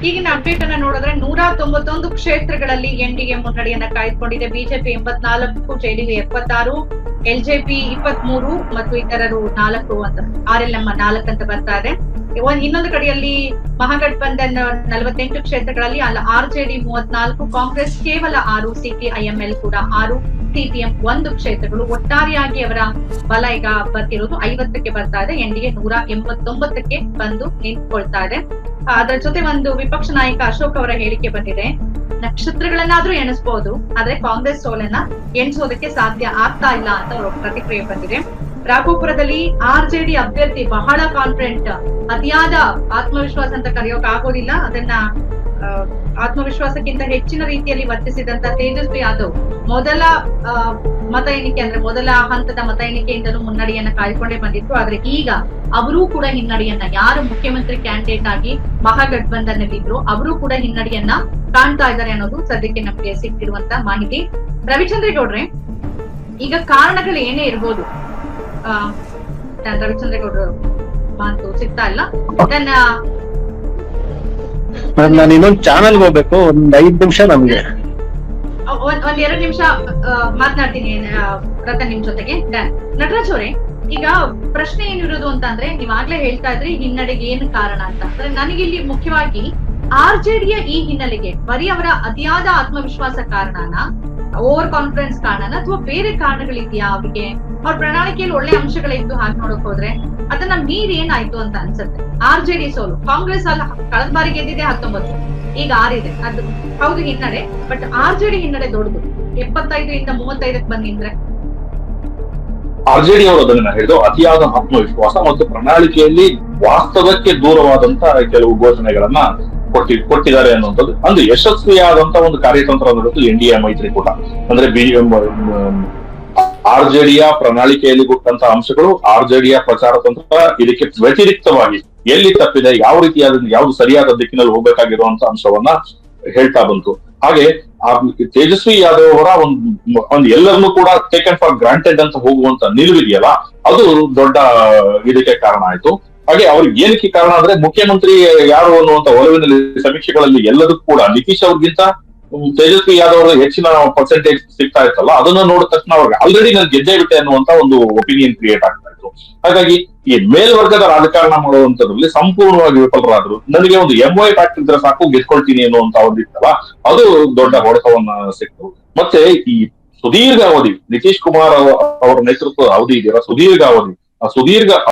ಈಗಿನ ಅಪ್ಡೇಟ್ ಅನ್ನ ನೋಡಿದ್ರೆ 191 ಕ್ಷೇತ್ರಗಳಲ್ಲಿ ಎನ್ಡಿಎ ಮುನ್ನಡೆಯನ್ನ ಕಾಯ್ದುಕೊಂಡಿದೆ. ಬಿಜೆಪಿ 84, ಜೆಡಿಯು 76, ಎಲ್ಜೆಪಿ 23 ಮತ್ತು ಇತರರು 4 ಅಂತ ಆರ್ಎಲ್ಎಂ 4 ಅಂತ ಬರ್ತಾ ಇದೆ. ಇನ್ನೊಂದು ಕಡೆಯಲ್ಲಿ ಮಹಾಗಠಬಂಧನ್ 48 ಕ್ಷೇತ್ರಗಳಲ್ಲಿ ಆರ್ಜೆಡಿ 34, ಕಾಂಗ್ರೆಸ್ ಕೇವಲ 6, ಸಿಪಿಐಎಂಎಲ್ ಕೂಡ 6, ಸಿಪಿಎಂ 1 ಕ್ಷೇತ್ರಗಳು. ಒಟ್ಟಾರೆಯಾಗಿ ಅವರ ಬಲ ಈಗ ಬರ್ತಿರೋದು 50ಕ್ಕೆ ಬರ್ತಾ ಇದೆ. ಎನ್ಡಿಎ 189ಕ್ಕೆ ಬಂದು ನಿಂತ್ಕೊಳ್ತಾ ಇದೆ. ಅದರ ಜೊತೆ ಒಂದು ವಿಪಕ್ಷ ನಾಯಕ ಅಶೋಕ್ ಅವರ ಹೇಳಿಕೆ ಬಂದಿದೆ, ನಕ್ಷತ್ರಗಳನ್ನಾದ್ರೂ ಎಣಿಸಬಹುದು, ಆದ್ರೆ ಕಾಂಗ್ರೆಸ್ ಸೋಲನ್ನ ಎಣಿಸೋದಕ್ಕೆ ಸಾಧ್ಯ ಆಗ್ತಾ ಇಲ್ಲ ಅಂತ ಅವರ ಪ್ರತಿಕ್ರಿಯೆ ಬಂದಿದೆ. ರಾಘೋಪುರದಲ್ಲಿ ಆರ್ಜೆಡಿ ಅಭ್ಯರ್ಥಿ ಬಹಳ ಕಾನ್ಫಿಡೆಂಟ್, ಅತಿಯಾದ ಆತ್ಮವಿಶ್ವಾಸ ಅಂತ ಕರೆಯೋಕ್ ಆಗೋದಿಲ್ಲ, ಅದನ್ನ ಆತ್ಮವಿಶ್ವಾಸಕ್ಕಿಂತ ಹೆಚ್ಚಿನ ರೀತಿಯಲ್ಲಿ ವರ್ತಿಸಿದಂತ ತೇಜಸ್ವಿ ಯಾದವ್ ಮೊದಲ ಮತ ಎಣಿಕೆ ಅಂದ್ರೆ ಮೊದಲ ಹಂತದ ಮತ ಎಣಿಕೆಯಿಂದಲೂ ಮುನ್ನಡೆಯನ್ನ ಕಾಯ್ದುಕೊಂಡೇ ಬಂದಿತ್ತು. ಆದ್ರೆ ಈಗ ಅವರೂ ಕೂಡ ಹಿನ್ನಡೆಯನ್ನ, ಯಾರು ಮುಖ್ಯಮಂತ್ರಿ ಕ್ಯಾಂಡಿಡೇಟ್ ಆಗಿ ಮಹಾಗಠಬಂಧನ್ ಇದ್ರು ಅವರು ಕೂಡ ಹಿನ್ನಡೆಯನ್ನ ಕಾಣ್ತಾ ಇದ್ದಾರೆ ಅನ್ನೋದು ಸದ್ಯಕ್ಕೆ ನಮಗೆ ಸಿಕ್ಕಿರುವಂತ ಮಾಹಿತಿ. ರವಿಚಂದ್ರೇಗೌಡ್ರೆ, ಈಗ ಕಾರಣಗಳು ಏನೇ ಇರ್ಬೋದು, ರವಿಚಂದ್ರೇಗೌಡರು ಮಾತು ಸಿಗ್ತಾ ಇಲ್ಲ. ನಾನು ಇನ್ನೊಂದು ಚಾನಲ್ ಹೋಗ್ಬೇಕು, ಒಂದ್ 5 ನಿಮಿಷ ನಮ್ಗೆ. ಒಂದ್ 2 ನಿಮಿಷ ಮಾತನಾಡ್ತೀನಿ ರತನ್ ನಿಮ್ ಜೊತೆಗೆ. ನಟರಾಜ್ ಅವರೇ, ಈಗ ಪ್ರಶ್ನೆ ಏನಿರೋದು ಅಂತ ಅಂದ್ರೆ, ನೀವಾಗ್ಲೇ ಹೇಳ್ತಾ ಇದ್ರಿ ಹಿನ್ನಡೆಗೆ ಏನು ಕಾರಣ ಅಂತ. ಅಂದ್ರೆ ನನಗಿಲ್ಲಿ ಮುಖ್ಯವಾಗಿ ಆರ್ಜೆಡಿಯ ಈ ಹಿನ್ನೆಲೆಗೆ ಬರೀ ಅವರ ಅತಿಯಾದ ಆತ್ಮವಿಶ್ವಾಸ ಕಾರಣನ, ಓವರ್ ಕಾನ್ಫಿಡೆನ್ಸ್ ಕಾರಣನ, ಅಥವಾ ಬೇರೆ ಕಾರಣಗಳಿದ್ಯಾ ಅವರಿಗೆ? ಅವ್ರ ಪ್ರಣಾಳಿಕೆಯಲ್ಲಿ ಒಳ್ಳೆ ಅಂಶಗಳಿದ್ದು ಹಾಗೆ ನೋಡಕ್ ಹೋದ್ರೆ ಅದನ್ನ ಮೀರಿ ಏನಾಯ್ತು ಅಂತ ಅನ್ಸುತ್ತೆ. ಆರ್ಜೆಡಿ ಸೋಲು, ಕಾಂಗ್ರೆಸ್ ಅಲ್ಲ ಕಳೆದ ಬಾರಿ ಗೆದ್ದಿದೆ 19, ಈಗ 6 ಇದೆ, ಅದು ಹೌದು ಹಿನ್ನಡೆ, ಬಟ್ ಆರ್ಜೆಡಿ ಹಿನ್ನಡೆ ದೊಡ್ಡದು. 75 ಇಂದ 35ಕ್ಕೆ ಬಂದಿದ್ರೆ ಆರ್ಜೆಡಿ ಅವರು ಅದನ್ನ ಹೇಳಿದ್ರು, ಅತಿಯಾದ ಆತ್ಮವಿಶ್ವಾಸ ಮತ್ತು ಪ್ರಣಾಳಿಕೆಯಲ್ಲಿ ವಾಸ್ತವಕ್ಕೆ ದೂರವಾದಂತ ಕೆಲವು ಘೋಷಣೆಗಳನ್ನ ಕೊಟ್ಟಿದ್ದಾರೆ ಅನ್ನುವಂಥದ್ದು. ಅಂದ್ರೆ ಯಶಸ್ವಿಯಾದಂತ ಒಂದು ಕಾರ್ಯತಂತ್ರ ಅನ್ನೋದು ಎನ್ಡಿಎ ಮೈತ್ರಿಕೂಟ. ಅಂದ್ರೆ ಆರ್ಜೆಡಿಯ ಪ್ರಣಾಳಿಕೆಯಲ್ಲಿ ಕೊಟ್ಟಂತ ಅಂಶಗಳು, ಆರ್ಜೆಡಿಯ ಪ್ರಚಾರ ತಂತ್ರ, ಇದಕ್ಕೆ ವ್ಯತಿರಿಕ್ತವಾಗಿ ಎಲ್ಲಿ ತಪ್ಪಿದೆ, ಯಾವ ರೀತಿಯಾದ ಯಾವ್ದು ಸರಿಯಾದ ದಿಕ್ಕಿನಲ್ಲಿ ಹೋಗ್ಬೇಕಾಗಿರುವಂತ ಅಂಶವನ್ನ ಹೇಳ್ತಾ ಬಂತು. ಹಾಗೆ ತೇಜಸ್ವಿ ಯಾದವ್ ಅವರ ಒಂದು ಎಲ್ಲರನ್ನೂ ಕೂಡ ಟೇಕನ್ ಫಾರ್ ಗ್ರಾಂಟೆಡ್ ಅಂತ ಹೋಗುವಂತ ನಿಲುವಿದೆಯಲ್ಲ, ಅದು ದೊಡ್ಡ ಇದಕ್ಕೆ ಕಾರಣ ಆಯ್ತು. ಹಾಗೆ ಅವ್ರಿಗೆ ಏನಕ್ಕೆ ಕಾರಣ ಅಂದ್ರೆ, ಮುಖ್ಯಮಂತ್ರಿ ಯಾರು ಅನ್ನುವಂತ ಒಲವಿನಲ್ಲಿ ಸಮೀಕ್ಷೆಗಳಲ್ಲಿ ಎಲ್ಲದಕ್ಕೂ ಕೂಡ ನಿತೀಶ್ ಅವ್ರಿಗಿಂತ ತೇಜಸ್ವಿ ಯಾದವ್ ಅವ್ರಿಗೆ ಹೆಚ್ಚಿನ ಪರ್ಸೆಂಟೇಜ್ ಸಿಗ್ತಾ ಇತ್ತಲ್ಲ, ಅದನ್ನ ನೋಡಿದ ತಕ್ಷಣ ಅವ್ರಿಗೆ ಆಲ್ರೆಡಿ ನಾನು ಗೆದ್ದೇ ಬಿಟ್ಟೆ ಅನ್ನುವಂತ ಒಂದು ಒಪಿನಿಯನ್ ಕ್ರಿಯೇಟ್ ಆಗ್ತಾ ಇತ್ತು. ಹಾಗಾಗಿ ಈ ಮೇಲ್ವರ್ಗದ ರಾಜಕಾರಣ ಮಾಡುವಂತದ್ರಲ್ಲಿ ಸಂಪೂರ್ಣವಾಗಿ ವಿಫಲರಾದ್ರು. ನನಗೆ ಒಂದು MY ಫ್ಯಾಕ್ಟರ್ ಇದ್ರೆ ಸಾಕು ಗೆದ್ಕೊಳ್ತೀನಿ ಅನ್ನುವಂತ ಒಂದಿತ್ತಲ್ಲ, ಅದು ದೊಡ್ಡ ಹೊಡೆತವನ್ನ ಸಿಕ್ತು. ಮತ್ತೆ ಈ ಸುದೀರ್ಘ ಅವಧಿ ನಿತೀಶ್ ಕುಮಾರ್ ಅವರ ನೇತೃತ್ವದ ಅವಧಿ ಇದೆಯಲ್ಲ, ಸುದೀರ್ಘ ಅವಧಿ, ಆ ಸುದೀರ್ಘ